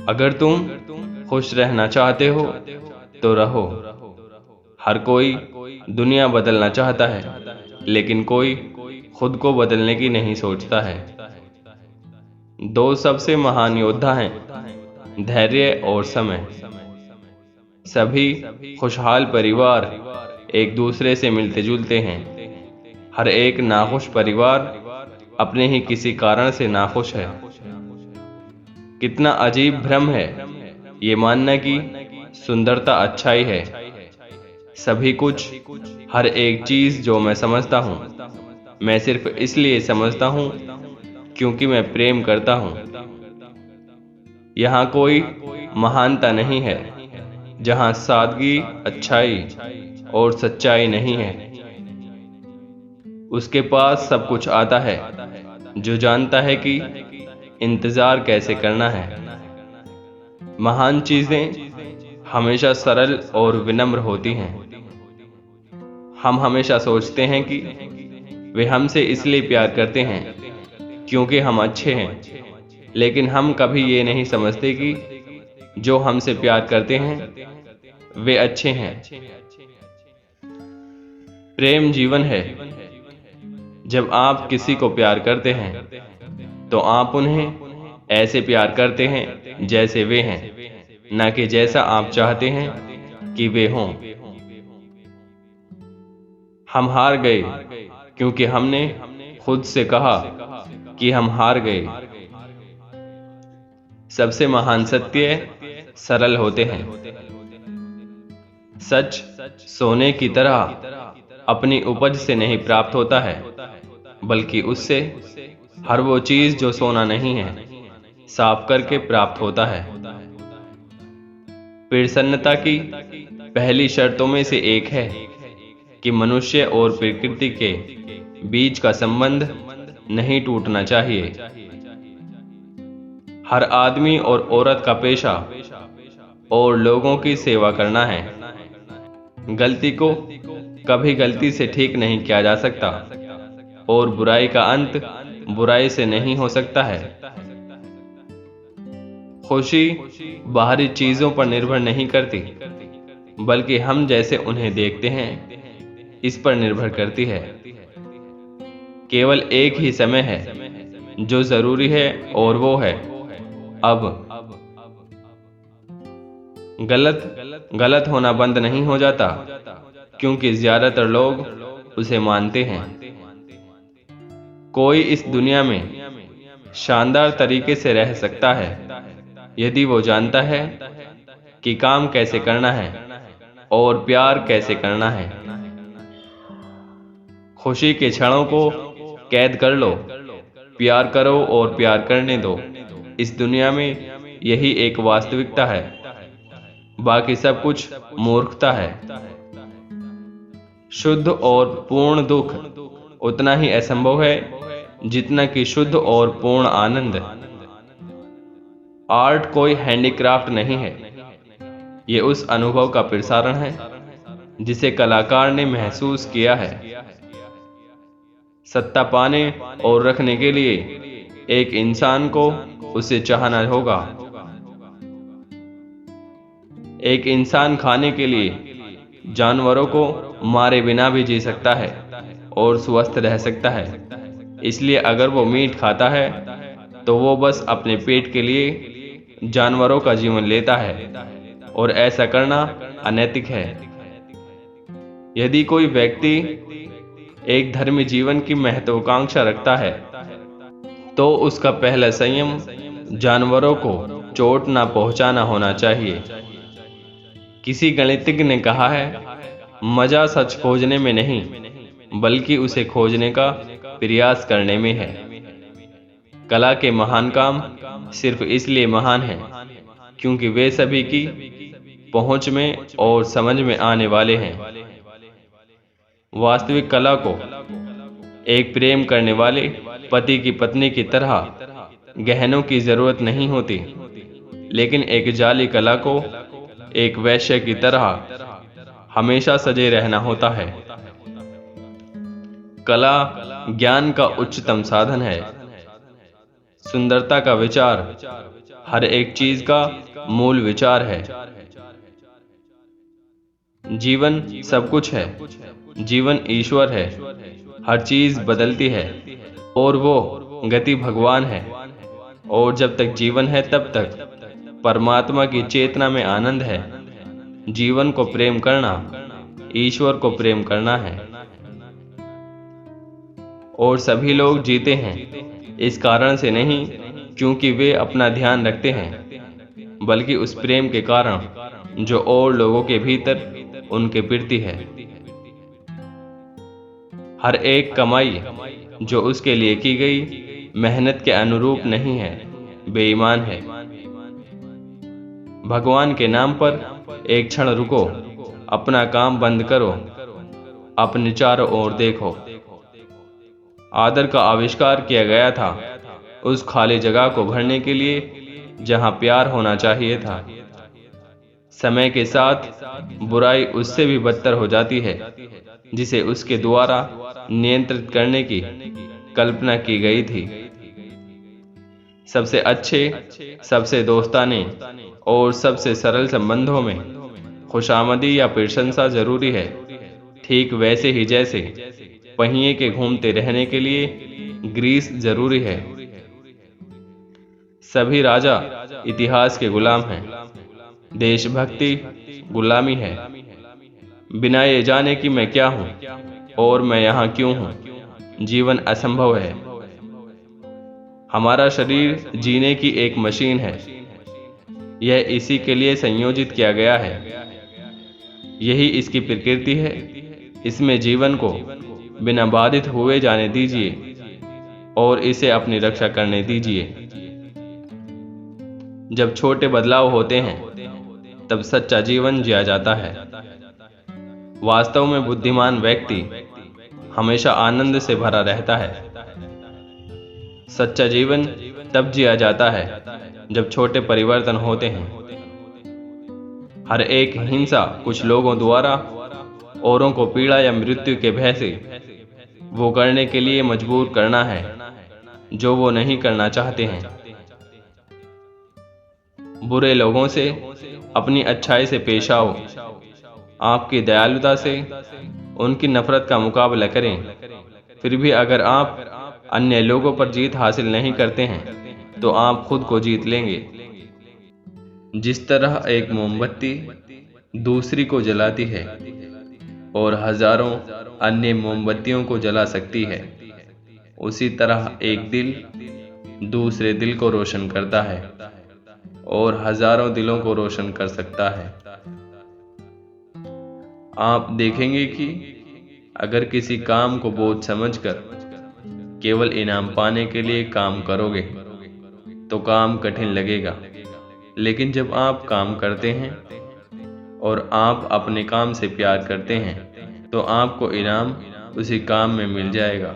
अगर तुम खुश रहना चाहते हो तो रहो। हर कोई दुनिया बदलना चाहता है, लेकिन कोई खुद को बदलने की नहीं सोचता है। दो सबसे महान योद्धा हैं, धैर्य और समय। सभी खुशहाल परिवार एक दूसरे से मिलते जुलते हैं। हर एक नाखुश परिवार अपने ही किसी कारण से नाखुश है। कितना अजीब भ्रम है ये मानना कि सुंदरता अच्छाई है। सभी कुछ, हर एक चीज जो मैं समझता हूँ, मैं सिर्फ इसलिए समझता हूँ क्योंकि मैं प्रेम करता हूँ। यहाँ कोई महानता नहीं है जहाँ सादगी, अच्छाई और सच्चाई नहीं है। उसके पास सब कुछ आता है जो जानता है कि इंतजार कैसे करना है। महान चीजें हमेशा सरल और विनम्र होती हैं। हम हमेशा सोचते हैं कि वे हमसे इसलिए प्यार करते हैं क्योंकि हम अच्छे हैं, लेकिन हम कभी ये नहीं समझते कि जो हमसे प्यार करते हैं वे अच्छे हैं। प्रेम जीवन है। जब आप किसी को प्यार करते हैं तो आप उन्हें ऐसे प्यार करते हैं जैसे वे हैं, न कि जैसा आप चाहते हैं कि वे हों। हम हार गए क्योंकि हमने खुद से कहा कि हम हार गए। सबसे महान सत्य सरल होते हैं। सच सोने की तरह अपनी उपज से नहीं प्राप्त होता है, बल्कि उससे हर वो चीज जो सोना नहीं है साफ करके प्राप्त होता है। प्रसन्नता की पहली शर्तों में से एक है कि मनुष्य और प्रकृति के बीच का संबंध नहीं टूटना चाहिए। हर आदमी और औरत का पेशा और लोगों की सेवा करना है। गलती को कभी गलती से ठीक नहीं किया जा सकता और बुराई का अंत बुराई से नहीं हो सकता है। खुशी बाहरी चीजों पर निर्भर नहीं करती, बल्कि हम जैसे उन्हें देखते हैं इस पर निर्भर करती है। केवल एक ही समय है जो जरूरी है और वो है अब। गलत होना बंद नहीं हो जाता क्योंकि ज्यादातर लोग उसे मानते हैं। कोई इस दुनिया में शानदार तरीके से रह सकता है यदि वो जानता है कि काम कैसे करना है और प्यार कैसे करना है। खुशी के क्षणों को कैद कर लो, प्यार करो और प्यार करने दो। इस दुनिया में यही एक वास्तविकता है, बाकी सब कुछ मूर्खता है। शुद्ध और पूर्ण दुख उतना ही असंभव है जितना कि शुद्ध और पूर्ण आनंद। आर्ट कोई हैंडीक्राफ्ट नहीं है, ये उस अनुभव का प्रसारण है जिसे कलाकार ने महसूस किया है। सत्ता पाने और रखने के लिए एक इंसान को उसे चाहना होगा। एक इंसान खाने के लिए जानवरों को मारे बिना भी जी सकता है और स्वस्थ रह सकता है। इसलिए अगर वो मीट खाता है तो वो बस अपने पेट के लिए जानवरों का जीवन लेता है, और ऐसा करना अनैतिक है। यदि कोई व्यक्ति एक धर्मी जीवन की महत्वाकांक्षा रखता है तो उसका पहला संयम जानवरों को चोट ना पहुंचाना होना चाहिए। किसी गणितज्ञ ने कहा है, मजा सच खोजने में नहीं बल्कि उसे खोजने का प्रयास करने में है। कला के महान काम सिर्फ इसलिए महान हैं क्योंकि वे सभी की पहुंच में और समझ में आने वाले हैं। वास्तविक कला को एक प्रेम करने वाले पति की पत्नी की तरह गहनों की जरूरत नहीं होती, लेकिन एक जाली कला को एक वैश्य की तरह हमेशा सजे रहना होता है। कला ज्ञान का उच्चतम साधन है। सुंदरता का विचार हर एक चीज का मूल विचार है। जीवन सब कुछ है। जीवन ईश्वर है। हर चीज बदलती है और वो गति भगवान है। और जब तक जीवन है तब तक परमात्मा की चेतना में आनंद है। जीवन को प्रेम करना ईश्वर को प्रेम करना है। और सभी लोग जीते हैं इस कारण से नहीं क्योंकि वे अपना ध्यान रखते हैं, बल्कि उस प्रेम के कारण जो और लोगों के भीतर उनके प्रति है। हर एक कमाई जो उसके लिए की गई मेहनत के अनुरूप नहीं है, बेईमान है। भगवान के नाम पर एक क्षण रुको, अपना काम बंद करो, अपने चारों ओर देखो। आदर का आविष्कार किया गया था उस खाली जगह को भरने के लिए जहां प्यार होना चाहिए था। समय के साथ बुराई उससे भी बदतर हो जाती है जिसे उसके द्वारा नियंत्रित करने की कल्पना की गई थी। सबसे अच्छे, सबसे दोस्ताने और सबसे सरल संबंधों में खुशामदी या प्रशंसा जरूरी है, ठीक वैसे ही जैसे पहिए के घूमते रहने के लिए ग्रीस जरूरी है। सभी राजा इतिहास के गुलाम हैं। देशभक्ति गुलामी है। बिना ये जाने कि मैं क्या हूं और मैं यहां क्यों हूं, जीवन असंभव है। हमारा शरीर जीने की एक मशीन है। यह इसी के लिए संयोजित किया गया है। यही इसकी प्रकृति है। इसमें जीवन को बिना बाधित हुए जाने दीजिए और इसे अपनी रक्षा करने दीजिए। जब छोटे बदलाव होते हैं तब सच्चा जीवन जिया जाता है। वास्तव में बुद्धिमान व्यक्ति हमेशा आनंद से भरा रहता है। सच्चा जीवन तब जिया जाता है जब छोटे परिवर्तन होते हैं। हर एक हिंसा कुछ लोगों द्वारा औरों को पीड़ा या मृत्यु के भय से वो करने के लिए मजबूर करना है जो वो नहीं करना चाहते हैं। बुरे लोगों से अपनी अच्छाई से पेश आओ। आपकी दयालुता से उनकी नफरत का मुकाबला करें। फिर भी अगर आप अन्य लोगों पर जीत हासिल नहीं करते हैं तो आप खुद को जीत लेंगे। जिस तरह एक मोमबत्ती दूसरी को जलाती है और हजारों अन्य मोमबत्तियों को जला सकती है, उसी तरह एक दिल दूसरे दिल को रोशन करता है और हजारों दिलों को रोशन कर सकता है। आप देखेंगे कि अगर किसी काम को बोझ समझकर केवल इनाम पाने के लिए काम करोगे तो काम कठिन लगेगा, लेकिन जब आप काम करते हैं और आप अपने काम से प्यार करते हैं तो आपको इनाम उसी काम में मिल जाएगा।